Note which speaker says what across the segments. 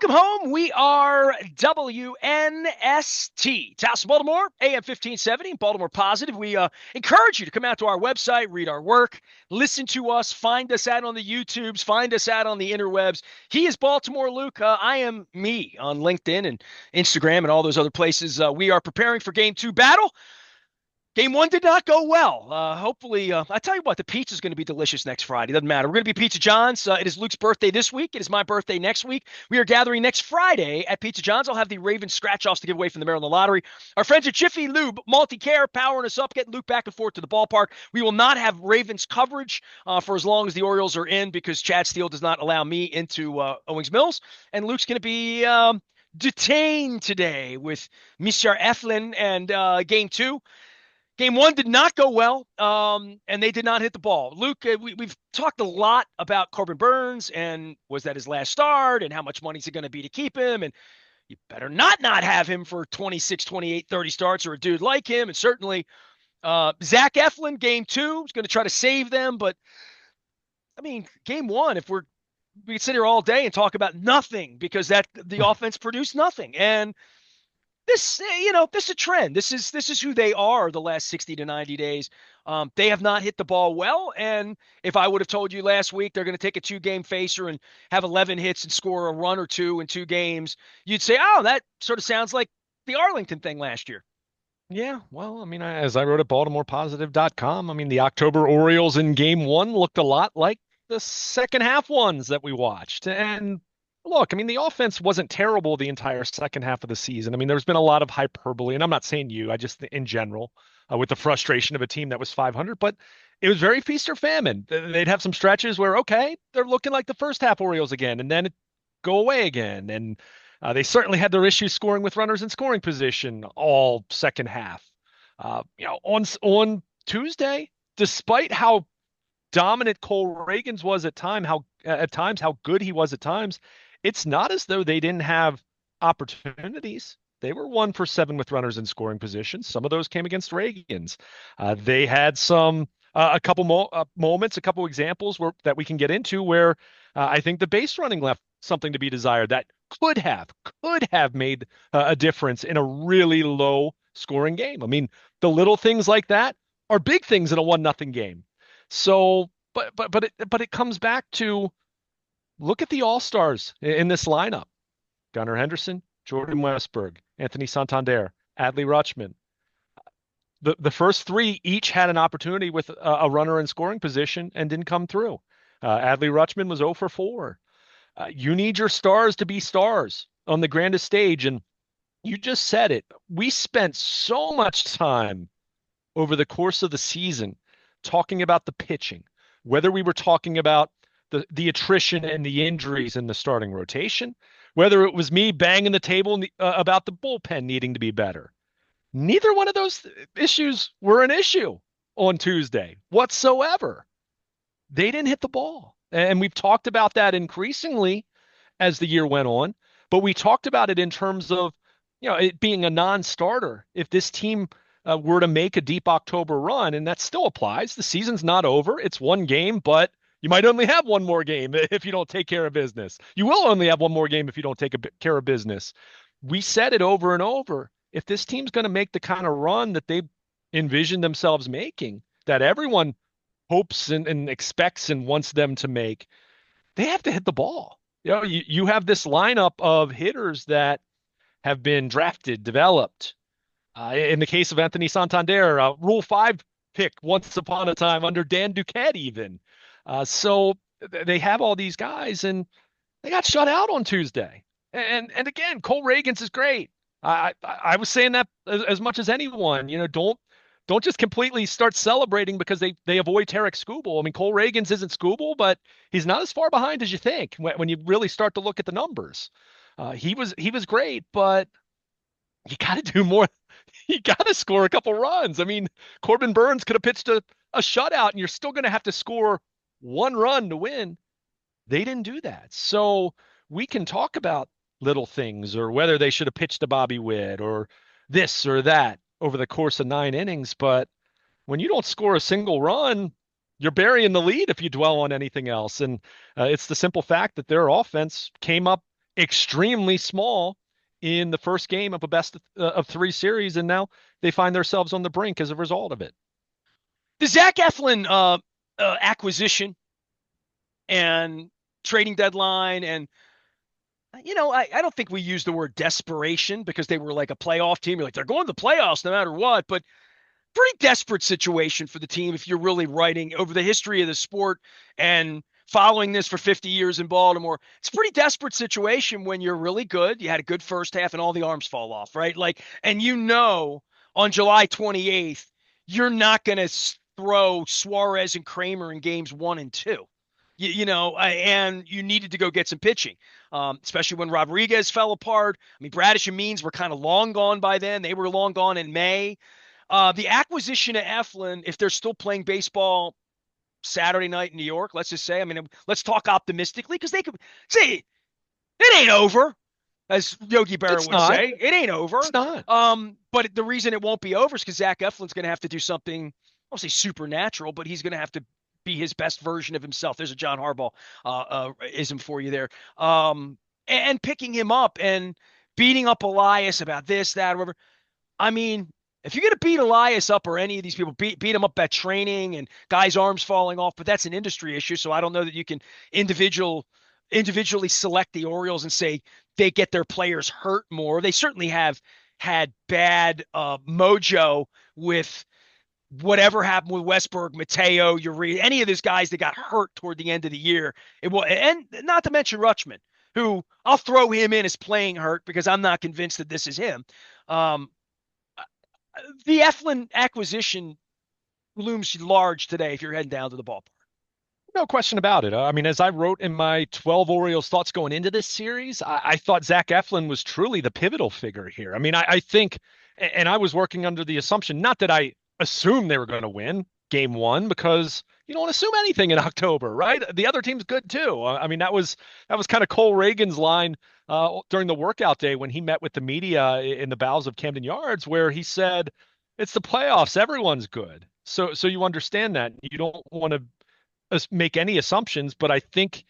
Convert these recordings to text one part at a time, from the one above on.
Speaker 1: Welcome home. We are WNST, Taos, Baltimore, AM 1570, Baltimore Positive. We encourage you to come out to our website, read our work, listen to us, find us out on the YouTubes, find us out on the interwebs. He is Baltimore Luke. I am me on LinkedIn and Instagram and all those other places. We are preparing for Game 2 battle. Game 1 did not go well. Hopefully, I tell you what, the pizza is going to be delicious next Friday. Doesn't matter. We're going to be Pizza John's. It is Luke's birthday this week. It is my birthday next week. We are gathering next Friday at Pizza John's. I'll have the Ravens scratch-offs to give away from the Maryland Lottery. Our friends at Jiffy Lube, Multi-Care, powering us up, getting Luke back and forth to the ballpark. We will not have Ravens coverage for as long as the Orioles are in because Chad Steele does not allow me into Owings Mills. And Luke's going to be detained today with Mr. Eflin and Game 2. Game 1 did not go well, and they did not hit the ball. Luke, we've talked a lot about Corbin Burns, and was that his last start, and how much money is it going to be to keep him, and you better not have him for 26, 28, 30 starts or a dude like him, and certainly Zach Eflin, Game 2, is going to try to save them, but, I mean, Game 1, we could sit here all day and talk about nothing because the offense produced nothing, and this is a trend. This is who they are the last 60 to 90 days. They have not hit the ball well. And if I would have told you last week they're going to take a 2-game facer and have 11 hits and score a run or two in 2 games, you'd say, oh, that sort of sounds like the Arlington thing last year.
Speaker 2: Yeah, well, I mean, as I wrote at BaltimorePositive.com, I mean, the October Orioles in Game 1 looked a lot like the second half ones that we watched. And look, I mean, the offense wasn't terrible the entire second half of the season. I mean, there's been a lot of hyperbole, and I'm not saying you, I just in general, with the frustration of a team that was 500, but it was very feast or famine. They'd have some stretches where, okay, they're looking like the first half Orioles again, and then it go away again. And they certainly had their issues scoring with runners in scoring position all second half. On Tuesday, despite how dominant Cole Reagans was at times, how good he was at times, it's not as though they didn't have opportunities. They were 1 for 7 with runners in scoring position. Some of those came against Reagans. They had a couple moments, a couple examples that we can get into where I think the base running left something to be desired that could have made a difference in a really low scoring game. I mean, the little things like that are big things in a 1-0 game. So, but it comes back to look at the all-stars in this lineup. Gunnar Henderson, Jordan Westberg, Anthony Santander, Adley Rutschman. The first 3 each had an opportunity with a runner in scoring position and didn't come through. Adley Rutschman was 0 for 4. You need your stars to be stars on the grandest stage. And you just said it. We spent so much time over the course of the season talking about the pitching, whether we were talking about the attrition and the injuries in the starting rotation, whether it was me banging the table about the bullpen needing to be better. Neither one of those issues were an issue on Tuesday whatsoever. They didn't hit the ball. And we've talked about that increasingly as the year went on, but we talked about it in terms of, it being a non-starter. If this team were to make a deep October run, and that still applies, the season's not over. It's 1 game, but you might only have 1 more game if you don't take care of business. You will only have 1 more game if you don't take care of business. We said it over and over. If this team's going to make the kind of run that they envision themselves making, that everyone hopes and expects and wants them to make, they have to hit the ball. You have this lineup of hitters that have been drafted, developed. In the case of Anthony Santander, Rule 5 pick once upon a time under Dan Duquette even. So they have all these guys, and they got shut out on Tuesday. And again, Cole Reagans is great. I was saying that as much as anyone. Don't just completely start celebrating because they avoid Tarek Skubal. I mean, Cole Reagans isn't Skubal, but he's not as far behind as you think when you really start to look at the numbers. He was great, but you got to do more. You got to score a couple runs. I mean, Corbin Burns could have pitched a shutout, and you're still going to have to score 1 run to win. They didn't do that. So we can talk about little things or whether they should have pitched to Bobby Witt or this or that over the course of 9 innings. But when you don't score a single run, you're burying the lead if you dwell on anything else. And it's the simple fact that their offense came up extremely small in the first game of a best of three series, and now they find themselves on the brink as a result of it.
Speaker 1: The Zach Eflin acquisition and trading deadline, and I don't think we use the word desperation because they were like a playoff team. You're like, they're going to the playoffs no matter what, but pretty desperate situation for the team if you're really writing over the history of the sport and following this for 50 years in Baltimore. It's a pretty desperate situation when you're really good. You had a good first half and all the arms fall off, right? Like, and on July 28th, you're not going to throw Suarez and Kramer in games 1 and 2. And you needed to go get some pitching, especially when Rodriguez fell apart. I mean, Bradish and Means were kind of long gone by then. They were long gone in May. The acquisition of Eflin, if they're still playing baseball Saturday night in New York, let's just say, I mean, let's talk optimistically because they could say it ain't over, as Yogi Berra
Speaker 2: It's
Speaker 1: would
Speaker 2: not.
Speaker 1: say. It ain't over.
Speaker 2: It's not.
Speaker 1: But the reason it won't be over is because Zach Eflin's going to have to do something, I won't say supernatural, but he's going to have to be his best version of himself. There's a John Harbaugh ism for you there. And picking him up and beating up Elias about this, that, whatever. I mean, if you're going to beat Elias up or any of these people, beat him up at training and guys' arms falling off, but that's an industry issue. So I don't know that you can individually select the Orioles and say they get their players hurt more. They certainly have had bad mojo with whatever happened with Westberg, Mateo, Uri, any of those guys that got hurt toward the end of the year. And not to mention Rutschman, who I'll throw him in as playing hurt because I'm not convinced that this is him. Um, the Eflin acquisition looms large today if you're heading down to the ballpark.
Speaker 2: No question about it. I mean, as I wrote in my 12 Orioles thoughts going into this series, I thought Zach Eflin was truly the pivotal figure here. I mean, I think, and I was working under the assumption, not that I assumed they were going to win game one, because you don't assume anything in October, right? The other team's good too. I mean, that was kind of Cole Reagan's line during the workout day when he met with the media in the bowels of Camden Yards, where he said, "It's the playoffs. Everyone's good." So you understand that. You don't want to make any assumptions, but I think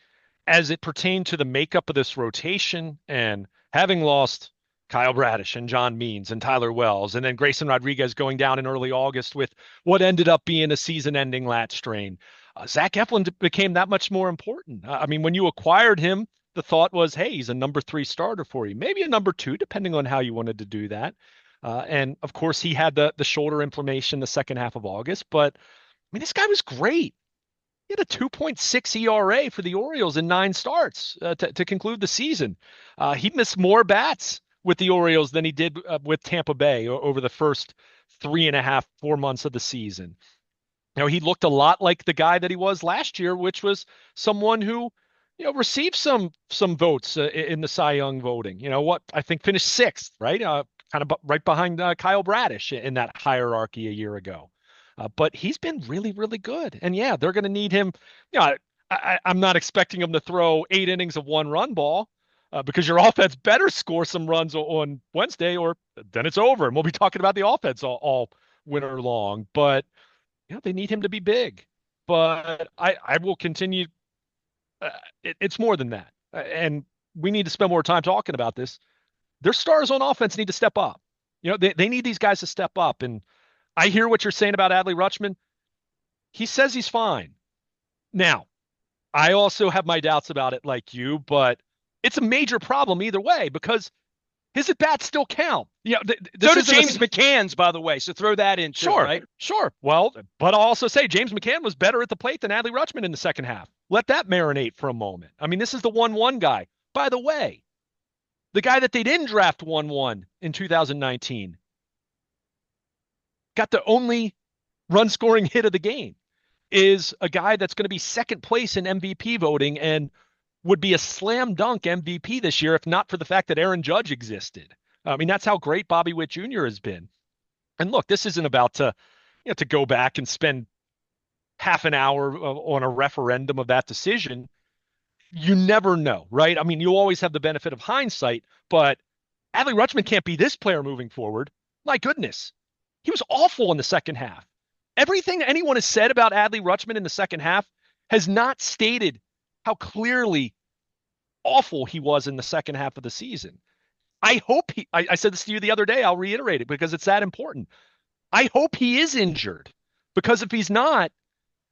Speaker 2: as it pertained to the makeup of this rotation and having lost Kyle Bradish and John Means and Tyler Wells, and then Grayson Rodriguez going down in early August with what ended up being a season-ending lat strain, Zach Eflin became that much more important. I mean, when you acquired him, the thought was, hey, he's a number three starter for you, maybe a number two, depending on how you wanted to do that. And of course, he had the shoulder inflammation the second half of August, but I mean, this guy was great. He had a 2.6 ERA for the Orioles in 9 starts to conclude the season. He missed more bats with the Orioles than he did with Tampa Bay over the first 3.5, 4 months of the season. He looked a lot like the guy that he was last year, which was someone who, received some votes in the Cy Young voting. What I think finished sixth, right? Kind of right behind Kyle Bradish in that hierarchy a year ago. But he's been really, really good. And yeah, they're going to need him. I'm not expecting him to throw 8 innings of one-run ball because your offense better score some runs on Wednesday, or then it's over. And we'll be talking about the offense all winter long. But they need him to be big. But I will continue. It's more than that. And we need to spend more time talking about this. Their stars on offense need to step up. They need these guys to step up. And I hear what you're saying about Adley Rutschman. He says he's fine. Now, I also have my doubts about it like you, but it's a major problem either way because his at-bats still count.
Speaker 1: So does James McCann's, by the way, so throw that in too,
Speaker 2: sure,
Speaker 1: right?
Speaker 2: Sure. Well, but I'll also say James McCann was better at the plate than Adley Rutschman in the second half. Let that marinate for a moment. I mean, this is the 1-1 guy. By the way, the guy that they didn't draft 1-1 in 2019 got the only run scoring hit of the game, is a guy that's going to be second place in MVP voting and would be a slam dunk MVP this year if not for the fact that Aaron Judge existed. I mean, that's how great Bobby Witt Jr. has been. And look, this isn't about to go back and spend half an hour on a referendum of that decision. You never know, right? I mean, you always have the benefit of hindsight, but Adley Rutschman can't be this player moving forward. My goodness. He was awful in the second half. Everything anyone has said about Adley Rutschman in the second half has not stated how clearly awful he was in the second half of the season. I said this to you the other day. I'll reiterate it because it's that important. I hope he is injured because if he's not,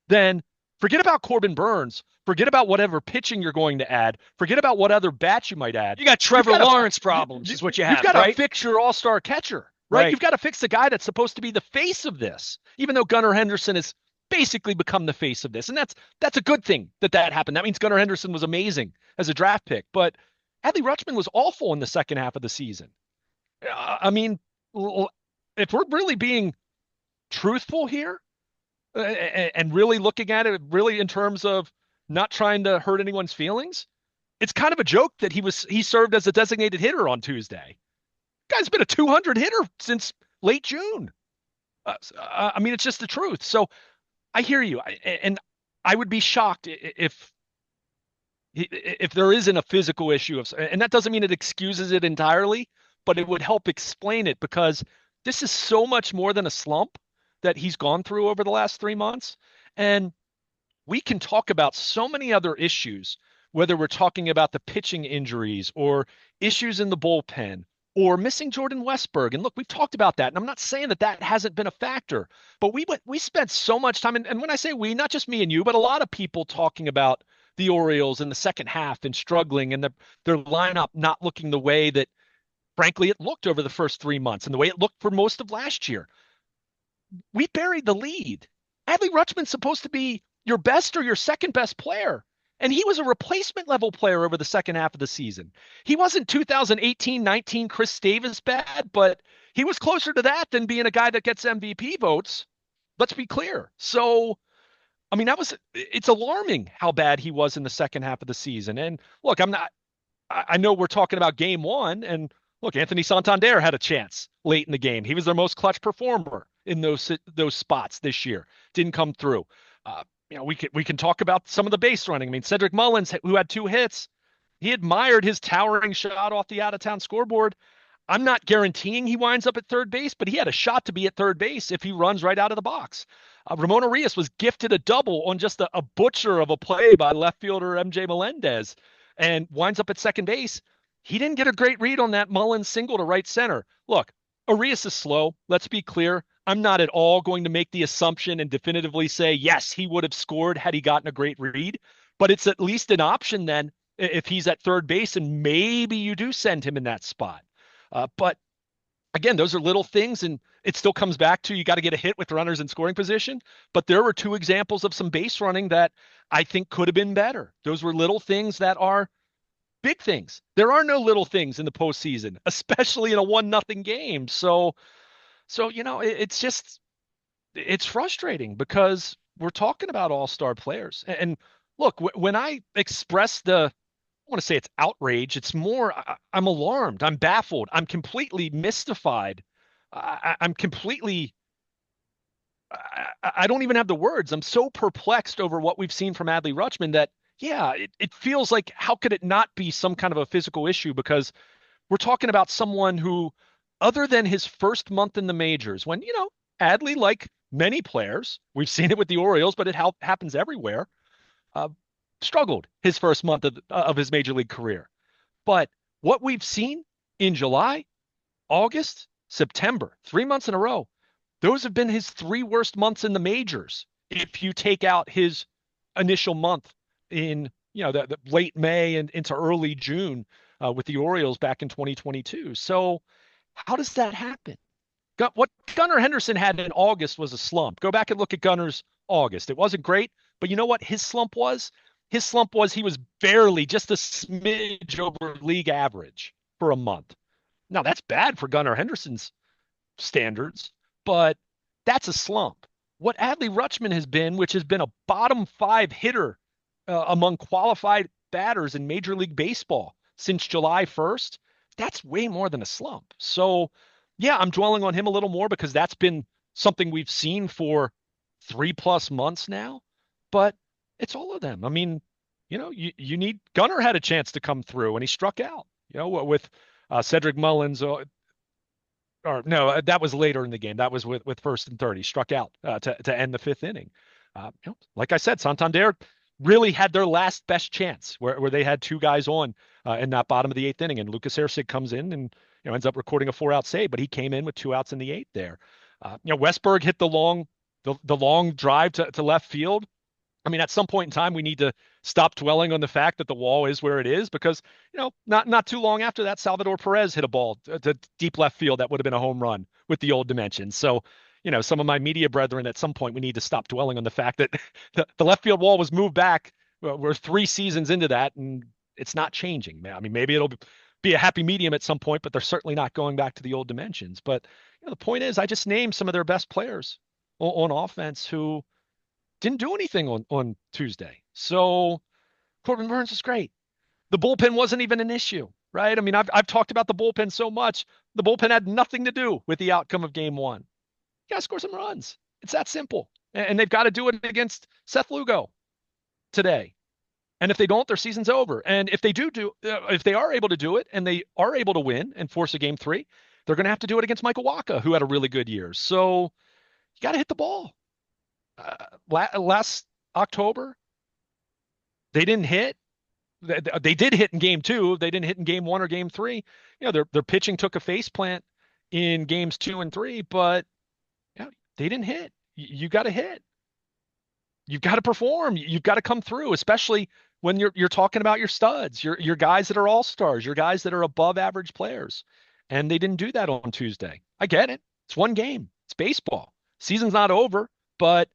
Speaker 2: then forget about Corbin Burns. Forget about whatever pitching you're going to add. Forget about what other bats you might add.
Speaker 1: You got
Speaker 2: You've
Speaker 1: Trevor
Speaker 2: got to
Speaker 1: Lawrence problems, is what you
Speaker 2: you've
Speaker 1: have,
Speaker 2: got to
Speaker 1: right?
Speaker 2: fix your all-star catcher, right?
Speaker 1: Right.
Speaker 2: You've got to fix the guy that's supposed to be the face of this, even though Gunnar Henderson has basically become the face of this. And that's a good thing that happened. That means Gunnar Henderson was amazing as a draft pick, but Adley Rutschman was awful in the second half of the season. I mean, if we're really being truthful here and really looking at it really in terms of not trying to hurt anyone's feelings, it's kind of a joke that he served as a designated hitter on Tuesday. Guy's been a 200 hitter since late June. I mean, it's just the truth. So I hear you, and I would be shocked if there isn't a physical issue of, and that doesn't mean it excuses it entirely, but it would help explain it because this is so much more than a slump that he's gone through over the last 3 months. And we can talk about so many other issues, whether we're talking about the pitching injuries or issues in the bullpen or missing Jordan Westberg. And look, we've talked about that. And I'm not saying that hasn't been a factor, but we spent so much time. And when I say we, not just me and you, but a lot of people talking about the Orioles in the second half and struggling and their lineup not looking the way that, frankly, it looked over the first 3 months and the way it looked for most of last year. We buried the lead. Adley Rutschman's supposed to be your best or your second best player. And he was a replacement level player over the second half of the season. He wasn't 2018-19 Chris Davis bad, but he was closer to that than being a guy that gets MVP votes. Let's be clear. So, I mean, it's alarming how bad he was in the second half of the season. And look, I know we're talking about game one, and look, Anthony Santander had a chance late in the game. He was their most clutch performer in those spots this year. Didn't come through. We can talk about some of the base running. I mean, Cedric Mullins, who had 2 hits, he admired his towering shot off the out-of-town scoreboard. I'm not guaranteeing he winds up at third base, but he had a shot to be at third base if he runs right out of the box. Ramon Arias was gifted a double on just a butcher of a play by left fielder MJ Melendez and winds up at second base. He didn't get a great read on that Mullins single to right center. Look, Arias is slow. Let's be clear. I'm not at all going to make the assumption and definitively say, yes, he would have scored had he gotten a great read, but it's at least an option then if he's at third base and maybe you do send him in that spot. But again, those are little things, and it still comes back to you got to get a hit with runners in scoring position. But there were 2 examples of some base running that I think could have been better. Those were little things that are big things. There are no little things in the postseason, especially in a 1-0 game. So it's frustrating because we're talking about all-star players. And look, when I express I want to say it's outrage. It's more, I'm alarmed. I'm baffled. I'm completely mystified. I'm completely, I don't even have the words. I'm so perplexed over what we've seen from Adley Rutschman that, yeah, it feels like how could it not be some kind of a physical issue? Because we're talking about someone who, other than his first month in the majors, when, Adley, like many players, we've seen it with the Orioles, but it happens everywhere, uh, struggled his first month of his major league career. But what we've seen in July, August, September, 3 months in a row, those have been his 3 worst months in the majors. If you take out his initial month in, the late May and into early June with the Orioles back in 2022. So how does that happen? What Gunnar Henderson had in August was a slump. Go back and look at Gunnar's August. It wasn't great, but you know what his slump was? His slump was he was barely just a smidge over league average for a month. Now, that's bad for Gunnar Henderson's standards, but that's a slump. What Adley Rutschman has been, which has been a bottom 5 hitter among qualified batters in Major League Baseball since July 1st, that's way more than a slump. So, yeah, I'm dwelling on him a little more because that's been something we've seen for 3+ months now, but it's all of them. I mean, you need Gunnar had a chance to come through and he struck out, with Cedric Mullins, or no, that was later in the game. That was with first and third. He struck out to end the 5th inning. Like I said, Santander really had their last best chance where they had two guys on in that bottom of the eighth inning. And Lucas Erceg comes in and ends up recording a 4-out save, but he came in with 2 outs in the eighth there. Westberg hit the long drive to left field. I mean, at some point in time, we need to stop dwelling on the fact that the wall is where it is because, not too long after that, Salvador Perez hit a ball to deep left field that would have been a home run with the old dimensions. So, some of my media brethren, at some point, we need to stop dwelling on the fact that the left field wall was moved back. We're 3 seasons into that, and it's not changing. I mean, maybe it'll be a happy medium at some point, but they're certainly not going back to the old dimensions. But the point is, I just named some of their best players on offense who didn't do anything on Tuesday. So Corbin Burnes is great. The bullpen wasn't even an issue, right? I mean, I've talked about the bullpen so much. The bullpen had nothing to do with the outcome of game one. You got to score some runs. It's that simple. And they've got to do it against Seth Lugo today. And if they don't, their season's over. And if they if they are able to do it and they are able to win and force a game three, they're going to have to do it against Michael Wacha, who had a really good year. So you got to hit the ball. Last October, they didn't hit. They did hit in game two. They didn't hit in game one or game three. Their pitching took a face plant in games 2 and 3, but they didn't hit. You got to hit. You've got to perform. You've got to come through, especially when you're talking about your studs, your guys that are all-stars, your guys that are above average players. And they didn't do that on Tuesday. I get it. It's one game. It's baseball. Season's not over, but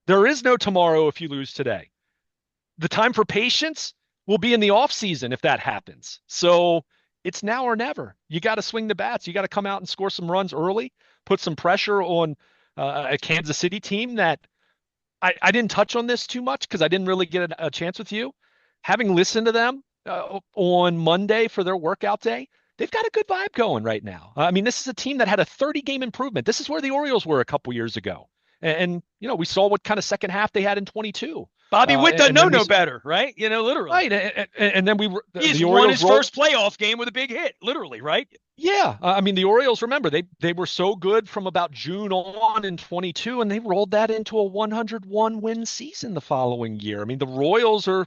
Speaker 2: there is no tomorrow if you lose today. The time for patience will be in the off season if that happens. So it's now or never. You got to swing the bats. You got to come out and score some runs early, put some pressure on a Kansas City team that I didn't touch on this too much because I didn't really get a chance with you. Having listened to them on Monday for their workout day, they've got a good vibe going right now. I mean, this is a team that had a 30-game improvement. This is where the Orioles were a couple years ago. And we saw what kind of second half they had in 22.
Speaker 1: Bobby Witt doesn't know no better, right? Literally.
Speaker 2: Right. And then
Speaker 1: He's won his first playoff game with a big hit, literally, right?
Speaker 2: Yeah. I mean, the Orioles, remember, they were so good from about June on in 22, and they rolled that into a 101 win season the following year. I mean, the Royals are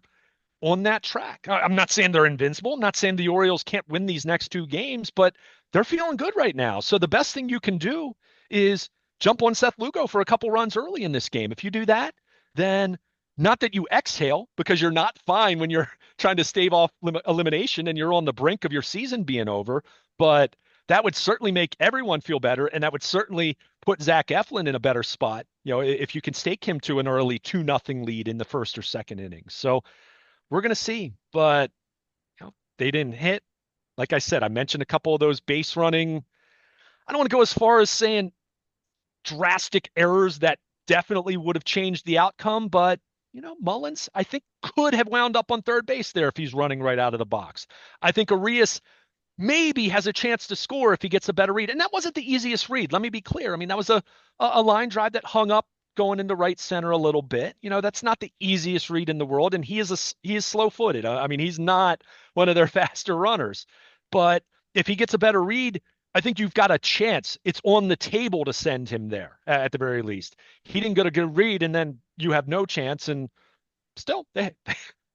Speaker 2: on that track. I'm not saying they're invincible. I'm not saying the Orioles can't win these next 2 games, but they're feeling good right now. So the best thing you can do is jump on Seth Lugo for a couple runs early in this game. If you do that, then not that you exhale because you're not fine when you're trying to stave off elimination and you're on the brink of your season being over, but that would certainly make everyone feel better. And that would certainly put Zach Eflin in a better spot, if you can stake him to an early 2-0 lead in the first or second inning. So we're going to see, but they didn't hit. Like I said, I mentioned a couple of those base running. I don't want to go as far as saying drastic errors that definitely would have changed the outcome, but Mullins, I think, could have wound up on third base there if he's running right out of the box. I think Arias maybe has a chance to score if he gets a better read. And that wasn't the easiest read. Let me be clear. I mean, that was a line drive that hung up going into right center a little bit. That's not the easiest read in the world. And he is slow-footed. I mean, he's not one of their faster runners. But if he gets a better read, I think you've got a chance. It's on the table to send him there at the very least. He didn't get a good read, and then you have no chance. And still, they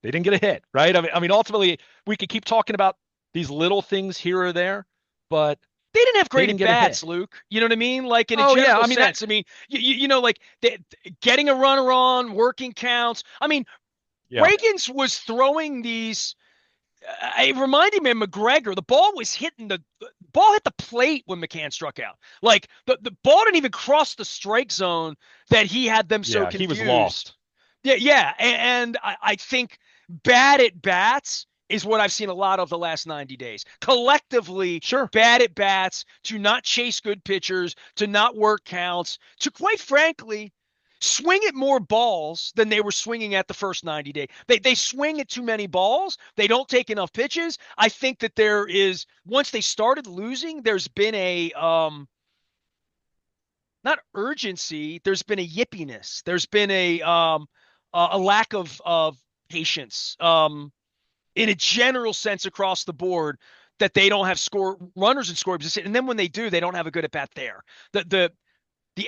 Speaker 2: didn't get a hit, right? I mean, ultimately, we could keep talking about these little things here or there, but
Speaker 1: they didn't have great at bats, Luke. You know what I mean? Like in a general sense. I mean, like getting a runner on, working counts. I mean, Reagans was throwing these. It reminded me of McGregor. The ball was hitting the ball hit the plate when McCann struck out. Like the ball didn't even cross the strike zone that he had them so confused.
Speaker 2: He was lost.
Speaker 1: Yeah. And I think bad at bats is what I've seen a lot of the last 90 days. Collectively, bad at bats, to not chase good pitchers, to not work counts, to quite frankly swing at more balls than they were swinging at the first 90 days. They swing at too many balls. They don't take enough pitches. I think that there is, once they started losing, there's been a, not urgency, there's been a yippiness. There's been a lack of patience in a general sense across the board, that they don't have runners in scoring position. And then when they do, they don't have a good at bat there. The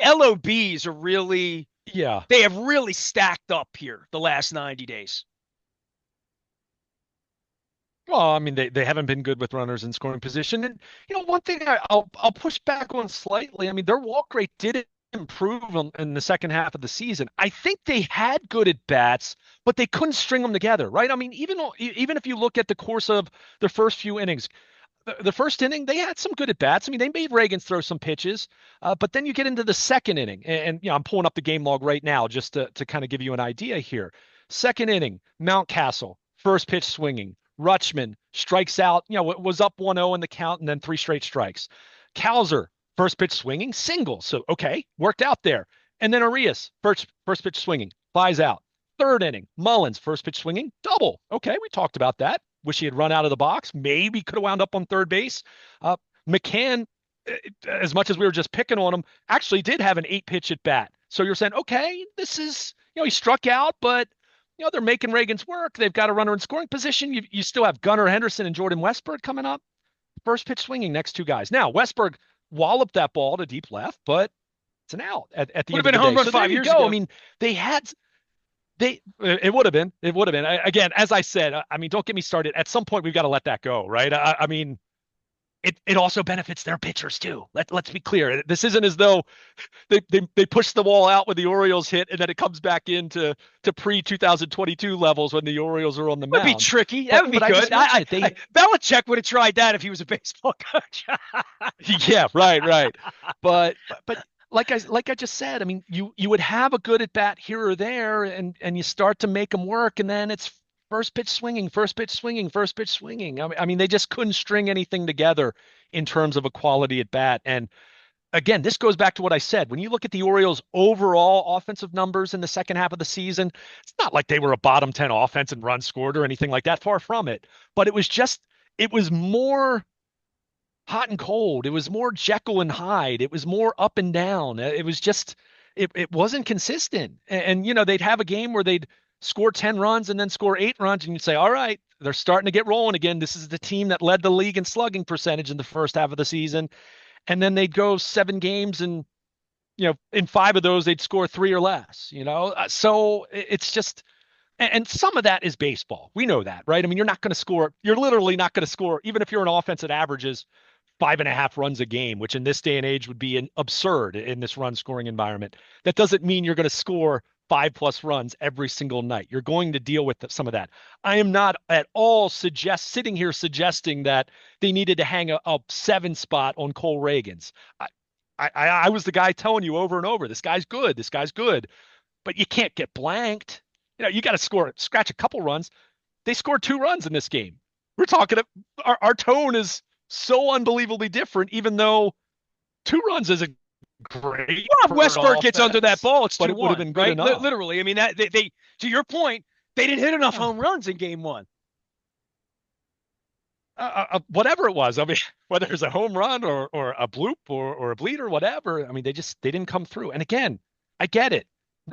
Speaker 1: LOBs are really
Speaker 2: Yeah.
Speaker 1: They have really stacked up here the last 90 days.
Speaker 2: Well, I mean, they haven't been good with runners in scoring position. And, one thing I'll push back on slightly. I mean, their walk rate did improve in the second half of the season. I think they had good at bats, but they couldn't string them together, right? I mean, even if you look at the course of the first few innings, the first inning, they had some good at bats. I mean, they made Reagan throw some pitches, but then you get into the second inning, and I'm pulling up the game log right now just to kind of give you an idea here. Second inning, Mountcastle, first pitch swinging. Rutschman strikes out, was up 1-0 in the count, and then three straight strikes. Cowser, first pitch swinging, single. So, okay, worked out there. And then Arias, first pitch swinging, flies out. Third inning, Mullins, first pitch swinging, double. Okay, we talked about that. Wish he had run out of the box. Maybe could have wound up on third base. McCann, as much as we were just picking on him, actually did have an 8-pitch at bat. So you're saying, okay, this is, he struck out, but they're making Reagan's work. They've got a runner in scoring position. You still have Gunnar Henderson and Jordan Westburg coming up. First pitch swinging, next two guys. Now, Westburg walloped that ball to deep left, but it's an out at the
Speaker 1: Would
Speaker 2: end
Speaker 1: have been a
Speaker 2: of the
Speaker 1: home
Speaker 2: day.
Speaker 1: run
Speaker 2: So
Speaker 1: 5 years
Speaker 2: go.
Speaker 1: ago.
Speaker 2: I mean, it would have been. It would have been. Again, as I said, I mean, don't get me started. At some point, we've got to let that go, right? I mean, it also benefits their pitchers too. Let's be clear. This isn't as though they push the ball out when the Orioles hit, and then it comes back into pre 2022 levels when the Orioles are on the
Speaker 1: Would be
Speaker 2: mound.
Speaker 1: tricky. That would be good. Belichick would have tried that if he was a baseball coach.
Speaker 2: Yeah, right. But like I just said, I mean, you would have a good at bat here or there, and you start to make them work, and then it's first pitch swinging, first pitch swinging, first pitch swinging. I mean, they just couldn't string anything together in terms of a quality at bat. And again, this goes back to what I said. When you look at the Orioles' overall offensive numbers in the second half of the season, it's not like they were a bottom 10 offense and runs scored or anything like that. Far from it. But it was more hot and cold. It was more Jekyll and Hyde. It was more up and down. It was just, it wasn't consistent. And they'd have a game where they'd score 10 runs and then score 8 runs. And you'd say, all right, they're starting to get rolling again. This is the team that led the league in slugging percentage in the first half of the season. And then they'd go 7 games and, in 5 of those, they'd score 3 or less, So it's just, and some of that is baseball. We know that, right? I mean, you're literally not going to score, even if you're an offense that averages 5.5 runs a game, which in this day and age would be absurd in this run scoring environment. That doesn't mean you're going to score 5+ runs every single night. You're going to deal with some of that. I am not at all sitting here suggesting that they needed to hang a 7 spot on Cole Reagans. I was the guy telling you over and over, this guy's good. This guy's good. But you can't get blanked. You got to scratch a couple runs. They scored 2 runs in this game. We're talking, our tone is so unbelievably different, even though 2 runs isn't great.
Speaker 1: Well, Westburg gets under that ball, it's 2-1.
Speaker 2: But it would have been good
Speaker 1: right?
Speaker 2: enough.
Speaker 1: Literally, I mean, that they to your point, they didn't hit enough home runs in game 1.
Speaker 2: Whatever it was, I mean, whether it's a home run or a bloop or a bleed or whatever, I mean, they didn't come through. And again, I get it.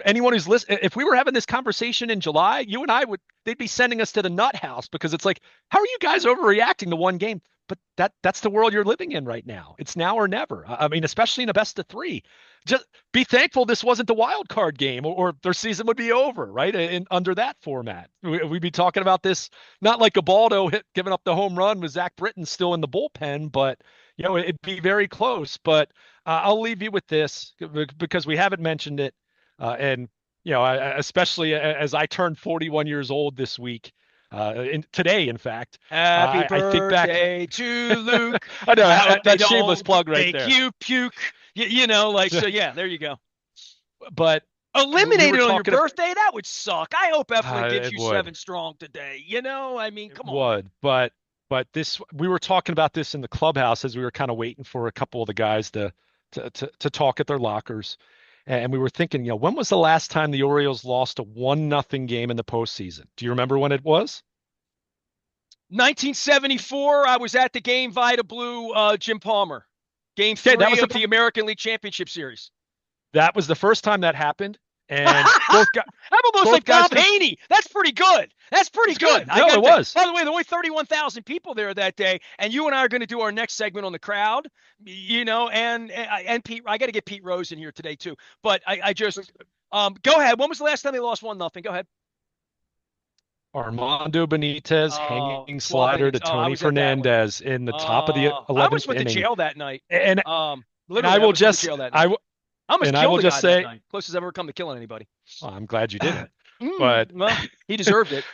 Speaker 2: Anyone who's listening, if we were having this conversation in July, you and I they'd be sending us to the nut house, because it's like, how are you guys overreacting to one game? But that's the world you're living in right now. It's now or never. I mean, especially in a best of 3. Just be thankful this wasn't the wild card game, or their season would be over, right? Under that format, we'd be talking about this not like Ubaldo giving up the home run with Zach Britton still in the bullpen, but it'd be very close. But I'll leave you with this, because we haven't mentioned it, and especially as I turned 41 years old this week. Today, in fact.
Speaker 1: Happy
Speaker 2: I think back
Speaker 1: to Luke.
Speaker 2: I know that shameless plug right there.
Speaker 1: You puke. So yeah, there you go.
Speaker 2: But
Speaker 1: eliminated on your birthday, that would suck. I hope Eflin gives you
Speaker 2: would.
Speaker 1: 7 strong today. I mean, come on.
Speaker 2: Would, but we were talking about this in the clubhouse as we were kind of waiting for a couple of the guys to talk at their lockers. And we were thinking, when was the last time the Orioles lost a 1-0 game in the postseason? Do you remember when it was?
Speaker 1: 1974. I was at the game, Vita Blue, Jim Palmer. Game 3 of the American League Championship Series.
Speaker 2: That was the first time that happened. And
Speaker 1: both guys, I'm almost like Bob Haney. That's pretty good. That's pretty good.
Speaker 2: No, it was.
Speaker 1: By the way, there were only 31,000 people there that day, and you and I are going to do our next segment on the crowd. And Pete. I got to get Pete Rose in here today too. But I just Go ahead. When was the last time they lost 1-0? Go ahead.
Speaker 2: Armando Benitez
Speaker 1: Oh,
Speaker 2: hanging
Speaker 1: 12
Speaker 2: slider
Speaker 1: innings.
Speaker 2: to
Speaker 1: Oh, I
Speaker 2: Tony
Speaker 1: was at that one.
Speaker 2: Fernandez in the top of the
Speaker 1: I almost
Speaker 2: 11th
Speaker 1: went to
Speaker 2: inning.
Speaker 1: jail that night.
Speaker 2: And and
Speaker 1: Literally, I
Speaker 2: I will
Speaker 1: almost went to
Speaker 2: just
Speaker 1: jail that
Speaker 2: I
Speaker 1: night.
Speaker 2: w-
Speaker 1: I almost
Speaker 2: and I
Speaker 1: killed
Speaker 2: will
Speaker 1: a
Speaker 2: just
Speaker 1: guy that
Speaker 2: say,
Speaker 1: night. Closest I've ever come to killing anybody.
Speaker 2: well, I'm glad you didn't. But
Speaker 1: Well, he deserved it.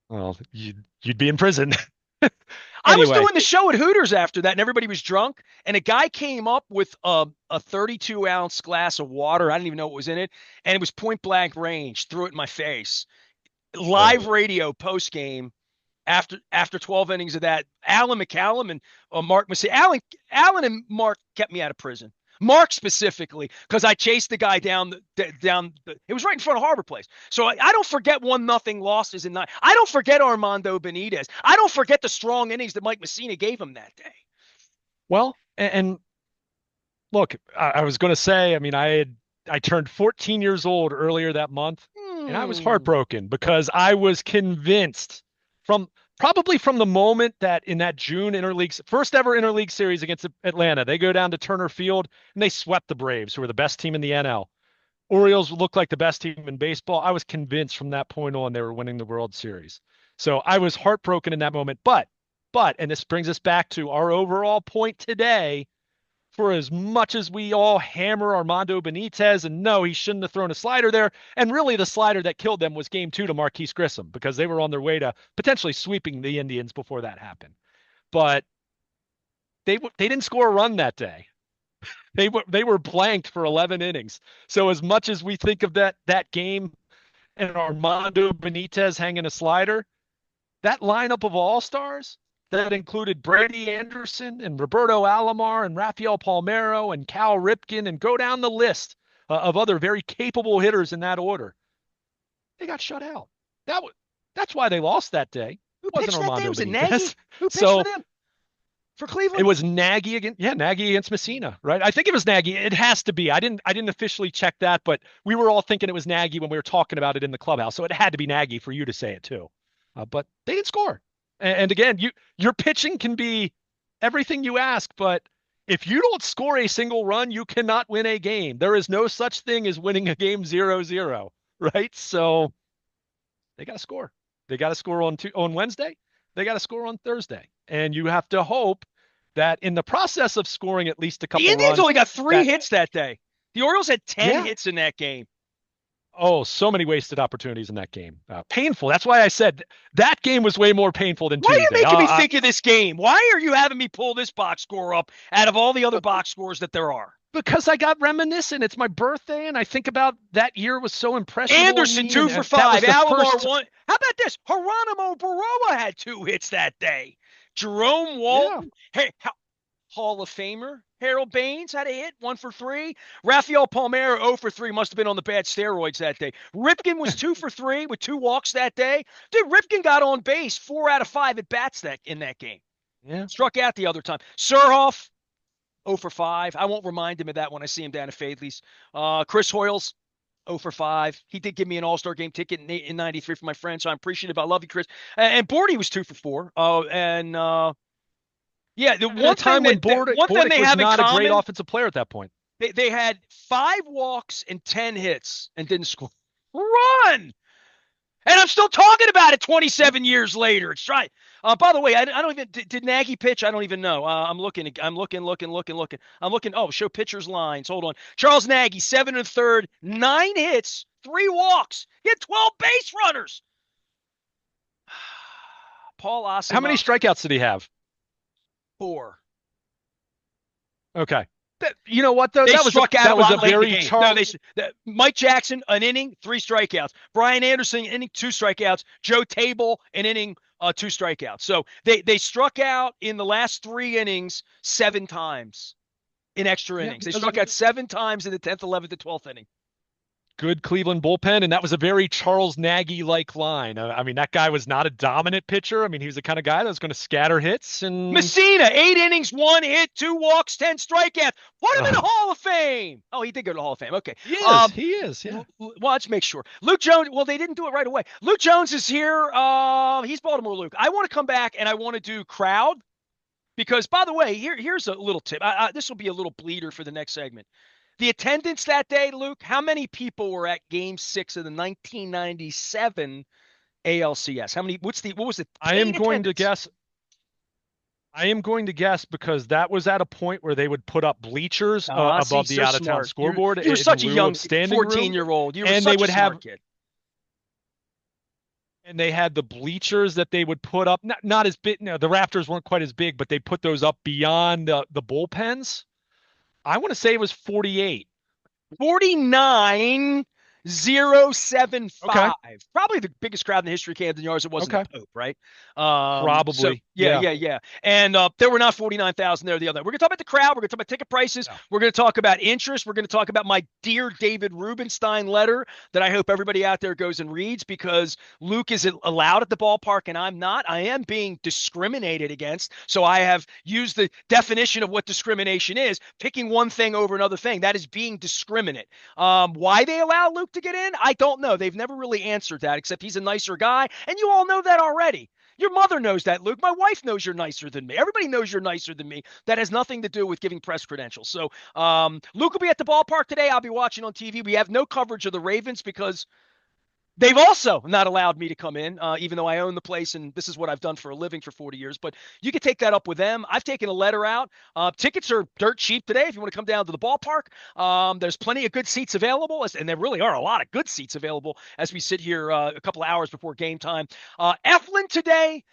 Speaker 2: well, you'd be in prison.
Speaker 1: I was
Speaker 2: Anyway,
Speaker 1: doing the show at Hooters after that, and everybody was drunk. And a guy came up with a 32-ounce glass of water. I didn't even know what was in it, and it was point blank range. Threw it in my face. Live radio post game after 12 innings of that. Alan McCallum and Mark Massey. Alan and Mark kept me out of prison. Mark specifically, because I chased the guy it was right in front of Harbor Place. So I don't forget 1-0 losses in nine. I don't forget Armando Benitez. I don't forget the strong innings that Mike Messina gave him that day.
Speaker 2: well, and look, I was going to say, I mean, I turned 14 years old earlier that month, and I was
Speaker 1: Hmm.
Speaker 2: heartbroken because I was convinced from probably from the moment that in that June interleague first ever interleague series against Atlanta, they go down to Turner Field and they swept the Braves, who were the best team in the NL. Orioles looked like the best team in baseball. I was convinced from that point on they were winning the World Series. So I was heartbroken in that moment. And this brings us back to our overall point today, for as much as we all hammer Armando Benitez, and no, he shouldn't have thrown a slider there. And really, the slider that killed them was game two to Marquise Grissom because they were on their way to potentially sweeping the Indians before that happened. But they didn't score a run that day. They were blanked for 11 innings. So as much as we think of that game and Armando Benitez hanging a slider, that lineup of all-stars that included Brady Anderson and Roberto Alomar and Rafael Palmeiro and Cal Ripken, and go down the list of other very capable hitters in that order. They got shut out. That's why they lost that day. It
Speaker 1: Who
Speaker 2: wasn't
Speaker 1: pitched that day?
Speaker 2: Armando
Speaker 1: Was it Nagy?
Speaker 2: Benitez.
Speaker 1: Who pitched for
Speaker 2: So
Speaker 1: them? For
Speaker 2: it
Speaker 1: Cleveland?
Speaker 2: was Nagy against Messina, right? I think it was Nagy. It has to be. I didn't officially check that, but we were all thinking it was Nagy when we were talking about it in the clubhouse. So it had to be Nagy for you to say it too. But they didn't score. And again, your pitching can be everything you ask, but if you don't score a single run, you cannot win a game. There is no such thing as winning a game 0-0, right? So they got to score. They got to score on Wednesday. They got to score on Thursday. And you have to hope that in the process of scoring at least a
Speaker 1: The
Speaker 2: couple
Speaker 1: Indians
Speaker 2: runs,
Speaker 1: only got 3 hits that day. The Orioles had 10
Speaker 2: yeah.
Speaker 1: hits in that game.
Speaker 2: Oh, so many wasted opportunities in that game. Painful. That's why I said that game was way more painful than
Speaker 1: Why are you
Speaker 2: Tuesday.
Speaker 1: making me think of this game? Why are you having me pull this box score up out of all the other box scores that there are?
Speaker 2: Because I got reminiscent. It's my birthday, and I think about that year was so impressionable on
Speaker 1: Anderson
Speaker 2: me,
Speaker 1: 2 for 5.
Speaker 2: that was the
Speaker 1: Alomar
Speaker 2: first.
Speaker 1: 1. How about this? Geronimo Baroa had 2 hits that day. Jerome
Speaker 2: Yeah,
Speaker 1: Walton, hey, Hall of Famer. Harold Baines had a hit, 1 for 3. Rafael Palmeiro, 0 for 3, must have been on the bad steroids that day. Ripken was 2 for 3 with 2 walks that day. Dude, Ripken got on base 4 out of 5 at bats in that game.
Speaker 2: yeah.
Speaker 1: Struck out the other time. Surhoff, 0 for 5. I won't remind him of that when I see him down at Fadley's. Chris Hoyles, 0 for 5. He did give me an All-Star game ticket in 93 for my friend, so I'm appreciative. I love you, Chris. And Bordy was 2 for 4. Yeah, the
Speaker 2: At a
Speaker 1: one thing
Speaker 2: time when
Speaker 1: one thing
Speaker 2: Bordick
Speaker 1: they
Speaker 2: was
Speaker 1: have in
Speaker 2: not a great
Speaker 1: common,
Speaker 2: offensive player at that point.
Speaker 1: they had 5 walks and 10 hits and didn't score. Run! And I'm still talking about it 27 years later. It's right. By the way, I don't even did Nagy pitch? I don't even know. I'm looking. I'm looking. I'm looking. Oh, show pitchers lines. Hold on. Charles Nagy, 7 1/3, 9 hits, 3 walks. He had 12 base runners. Paul
Speaker 2: How many
Speaker 1: Osima,
Speaker 2: strikeouts did he have?
Speaker 1: 4.
Speaker 2: Okay. You know what though?
Speaker 1: They
Speaker 2: That was
Speaker 1: struck out a
Speaker 2: that was a
Speaker 1: lot late in the
Speaker 2: very
Speaker 1: game. No,
Speaker 2: Charles.
Speaker 1: Mike Jackson, an inning, 3 strikeouts. Brian Anderson, an inning, 2 strikeouts. Joe Table, an inning, 2 strikeouts. So they struck out in the last 3 innings 7 times in extra
Speaker 2: Yeah,
Speaker 1: innings. They struck out 7 times in the 10th, 11th, and 12th inning.
Speaker 2: good Cleveland bullpen, and that was a very Charles Nagy-like line. I mean, that guy was not a dominant pitcher. I mean, he was the kind of guy that was going to scatter hits. And
Speaker 1: Messina, 8 innings, 1 hit, 2 walks, 10 strikeouts. Put him in the Hall of Fame. Oh, he did go to the Hall of Fame. Okay.
Speaker 2: he is. Yeah.
Speaker 1: Well, let's make sure. Luke Jones, well, they didn't do it right away. Luke Jones is here. He's Baltimore Luke. I want to come back and I want to do crowd because, by the way, here's a little tip. This will be a little bleeder for the next segment. The attendance that day, Luke, how many people were at game 6 of the 1997 ALCS? How many, what was the
Speaker 2: I am
Speaker 1: paid
Speaker 2: going to
Speaker 1: attendance?
Speaker 2: guess. I am going to guess because that was at a point where they would put up bleachers
Speaker 1: Ah, see,
Speaker 2: above the
Speaker 1: so
Speaker 2: out of town
Speaker 1: smart.
Speaker 2: scoreboard
Speaker 1: You were
Speaker 2: in
Speaker 1: such a
Speaker 2: lieu
Speaker 1: young
Speaker 2: of standing room.
Speaker 1: 14-year-old. You were
Speaker 2: And they
Speaker 1: such a
Speaker 2: would have
Speaker 1: smart kid.
Speaker 2: and they had the bleachers that they would put up, not as big. No, the Raptors weren't quite as big, but they put those up beyond the bullpens. I want to say it was 48.
Speaker 1: 49,075.
Speaker 2: Okay.
Speaker 1: Probably the biggest crowd in the history of Camden Yards. It wasn't
Speaker 2: Okay.
Speaker 1: the Pope, right? So
Speaker 2: Probably.
Speaker 1: yeah,
Speaker 2: Yeah.
Speaker 1: yeah, yeah. And there were not 49,000 there the other night. We're going to talk about the crowd. We're going to talk about ticket prices.
Speaker 2: No.
Speaker 1: We're going to talk about interest. We're going to talk about my dear David Rubenstein letter that I hope everybody out there goes and reads because Luke is allowed at the ballpark and I'm not. I am being discriminated against. So I have used the definition of what discrimination is, picking one thing over another thing. That is being discriminate. Why they allow Luke to get in, I don't know. They've never really answered that, except he's a nicer guy, and you all know that already. Your mother knows that, Luke. My wife knows you're nicer than me. Everybody knows you're nicer than me. That has nothing to do with giving press credentials. So Luke will be at the ballpark today. I'll be watching on TV. We have no coverage of the Ravens because they've also not allowed me to come in, even though I own the place and this is what I've done for a living for 40 years. But you can take that up with them. I've taken a letter out. Tickets are dirt cheap today if you want to come down to the ballpark. There's plenty of good seats available, and there really are a lot of good seats available as we sit here a couple of hours before game time. Eflin today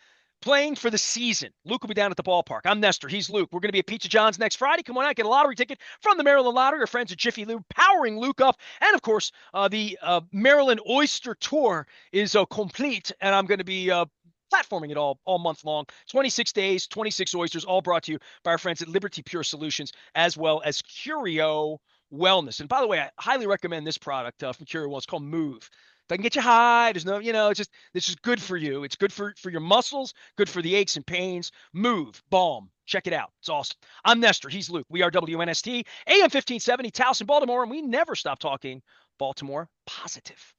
Speaker 1: playing for the season. Luke will be down at the ballpark. I'm Nestor. He's Luke. We're going to be at Pizza John's next Friday. Come on out, get a lottery ticket from the Maryland Lottery. Our friends at Jiffy Lube powering Luke up. And of course, the Maryland Oyster Tour is complete, and I'm going to be platforming it all month long. 26 days, 26 oysters, all brought to you by our friends at Liberty Pure Solutions, as well as Curio Wellness. And by the way, I highly recommend this product from Curio Wellness. It's called Move. Doesn't get you high. There's no, it's just good for you. It's good for your muscles, good for the aches and pains. Move, balm. Check it out. It's awesome. I'm Nestor. He's Luke. We are WNST, AM 1570, Towson, Baltimore, and we never stop talking Baltimore positive.